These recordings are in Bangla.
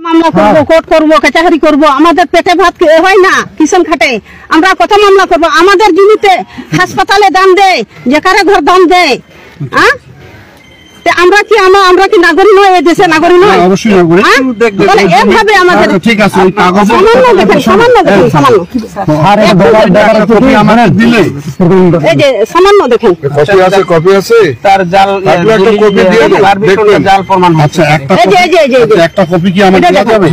মামলা করবো, কোর্ট করবো, কাচাহারি করবো, আমাদের পেটে ভাত হয় না, কিষান খাটে। আমরা কত মামলা করবো? আমাদের জমিতে হাসপাতালে দান দেয়, যেখানে ঘর দান দেয়। আমরা কি নাগরিক নয়? এই দেশে নাগরিক নয়? অবশ্যই নাগরিক। এভাবে আমাদের ঠিক আছে, সামান্য দিলে এই যে সামান্য দেখেন, কপি আছে তার জাল প্রমাণ। আচ্ছা, একটা কপি কি আমাকে দেওয়া যাবে?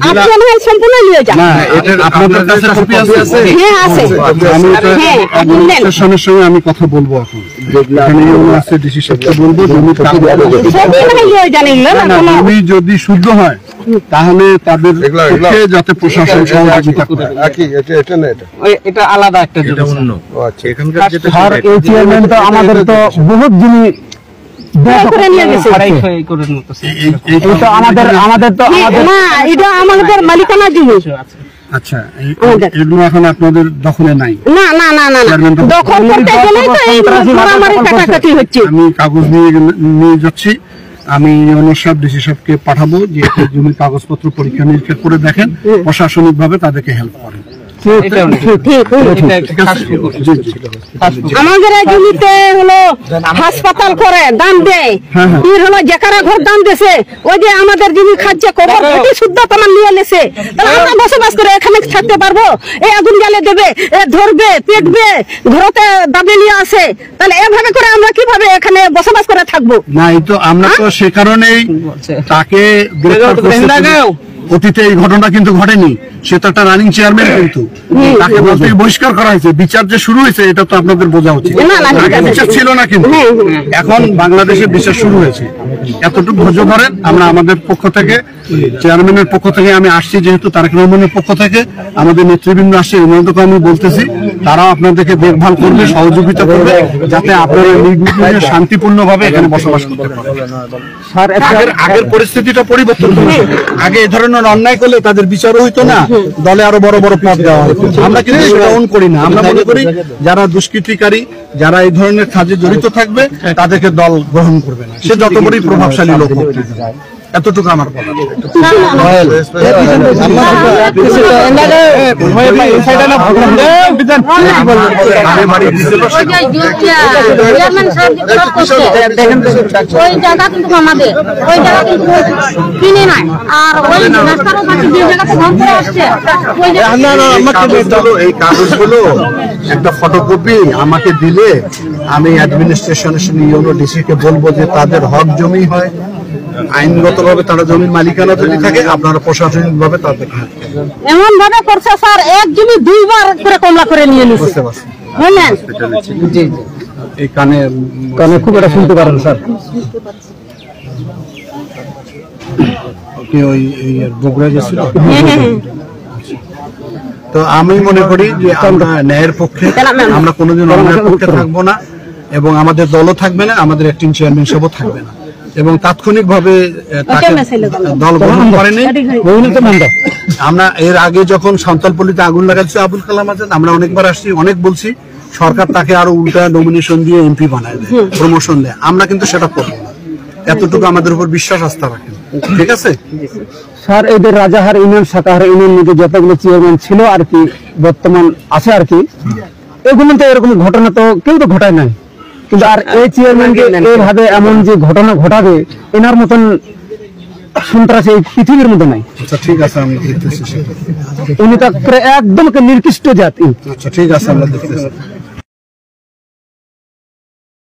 আপনারা সম্পূর্ণ নিয়ে যান। না, এটা আপনাদের কাছে কপি আছে? হ্যাঁ আছে। আমি স্টেশনের সঙ্গে আমি কথা বলবো এখন, এখানে আছে ডিসি সাহেবকে বলবো জমি যদি শুদ্ধ হয় তাহলে তাদের যাতে প্রশাসন সহযোগিতা করে। এটা আলাদা একটা আমাদের তো বহুত জিনিস আমাদের মালিকানা জিনিস। আচ্ছা, এগুলো এখন আপনাদের দখলে নাই? না না না না, দখল করতে গেলে তো এই মারামারি কাটাকাটি হচ্ছে। আমি কাগজ নিয়ে যাচ্ছি, আমি ওনার সাহেব ডিসি সাহেবকে পাঠাবো যে জমির কাগজপত্র পরীক্ষা নিরীক্ষা করে দেখেন, প্রশাসনিক ভাবে তাদেরকে হেল্প করেন। আমাদের এই জমিতে হলো হাসপাতাল করে দান দেয়, হলো যেখানে ঘর দান দিয়েছে, ওই যে আমাদের জমি খাচ্ছে কবর ঘটি শুদ্ধ তোমার নিয়ে এসে, তাহলে আমরা বসবাস করে এখানে থাকতে পারবো? এই আগুন জ্বালে দেবে, ধরবে, পেটবে, ঘরতে দাবি নিয়ে আসে, তাহলে এভাবে করে আমরা কিভাবে এখানে বসবাস করে থাকবো? না, এই তো আমরা তো সে কারণেই তাকে অতীতে এই ঘটনা কিন্তু ঘটেনি, সে তো একটা রানিং চেয়ারম্যান, কিন্তু তাকে থেকে বহিষ্কার করা হয়েছে। বিচার যে শুরু হয়েছে এটা তো আপনাদের বোঝা উচিত। বিচার ছিল না, কিন্তু এখন বাংলাদেশে বিচার শুরু হয়েছে। এতটুকু ধৈর্য ধরেন। আমরা আমাদের পক্ষ থেকে, চেয়ারম্যানের পক্ষ থেকে আমি আসছি, যেহেতু তারেক রহমানের পক্ষ থেকে আমাদের নেতৃবৃন্দ আসছে, ওনাদেরকে আমি বলতেছি তারাও আপনাদেরকে দেখভাল করবে, সহযোগিতা করবে, যাতে আপনারা নির্বিঘ্নে শান্তিপূর্ণ ভাবে এখানে বসবাস করতে পারেন। আগের পরিস্থিতিটা পরিবর্তন হয়েছে। আগে এই ধরনের অন্যায় করলে তাদের বিচারও হইতো না, দলে আরো বড় বড় পদ দেওয়া হতো। আমরা কিন্তু সেটা অন করি না। আমরা মনে করি যারা দুষ্কৃতিকারী, যারা এই ধরনের কাজে জড়িত থাকবে তাদেরকে দল গ্রহণ করবে না, সে যত বড়ই প্রভাবশালী লোক হোক। এতটুকু আমার কথা। এই কাগজগুলো একটা ফটোকপি আমাকে দিলে আমি অ্যাডমিনিস্ট্রেশনের সঙ্গে ডিসি কে বলবো যে তাদের হক জমি হয়, আইনগত ভাবে তারা জমির মালিকানা যদি থাকে, আপনারা প্রশাসনিক ভাবে তাদের এমন ভাবে করছে স্যার, এক জমি দুইবার করে কমলা করে নিয়ে নিচ্ছে। বুঝতে পারছি, বুঝলেন? জি, এই কানে খুব এটা শুনতে পারেন স্যার। ওকে, ওই বগুড়া গেছিল। তো আমি মনে করি যে আমরা ন্যায়ের পক্ষে, আমরা কোনোদিন অন্যায়ের পক্ষে থাকবো না, এবং আমাদের দলও থাকবে না, আমাদের অ্যাক্টিং চেয়ারম্যান সাহেবও থাকবে না। এবং তাৎক্ষণিক ভাবে দল গ্রহণ করেনি। আমরা এর আগে যখন সাঁওতালপল্লীতে আগুন লাগাচ্ছে আবুল কালাম আজাদ, আমরা অনেকবার আসছি, অনেক বলছি, সরকার তাকে আরো উল্টা নমিনেশন দিয়ে এমপি বানায় দেয়, প্রমোশন দেয়। আমরা কিন্তু সেটা করবো না। এতটুকু আমাদের উপর বিশ্বাস আস্থা রাখেন, ঠিক আছে স্যার? এদের রাজাহার ইউনিয়ন, শাকাহার ইউনিয়ন মধ্যে যতগুলো চেয়ারম্যান ছিল আর কি, বর্তমান আছে আর কি, এগুলো তো এরকম ঘটনা তো কেউ তো ঘটায় নাই, কিন্তু আর এই চেয়ারম্যানকে এইভাবে এমন যে ঘটনা ঘটাবে, এনার মতন সন্ত্রাস এই পৃথিবীর মধ্যে নাই। আচ্ছা, ঠিক আছে, আমি দেখতেছি। উনি তো একদম নির্দিষ্ট জাতি। আচ্ছা, ঠিক আছে, আমরা দেখতেছি।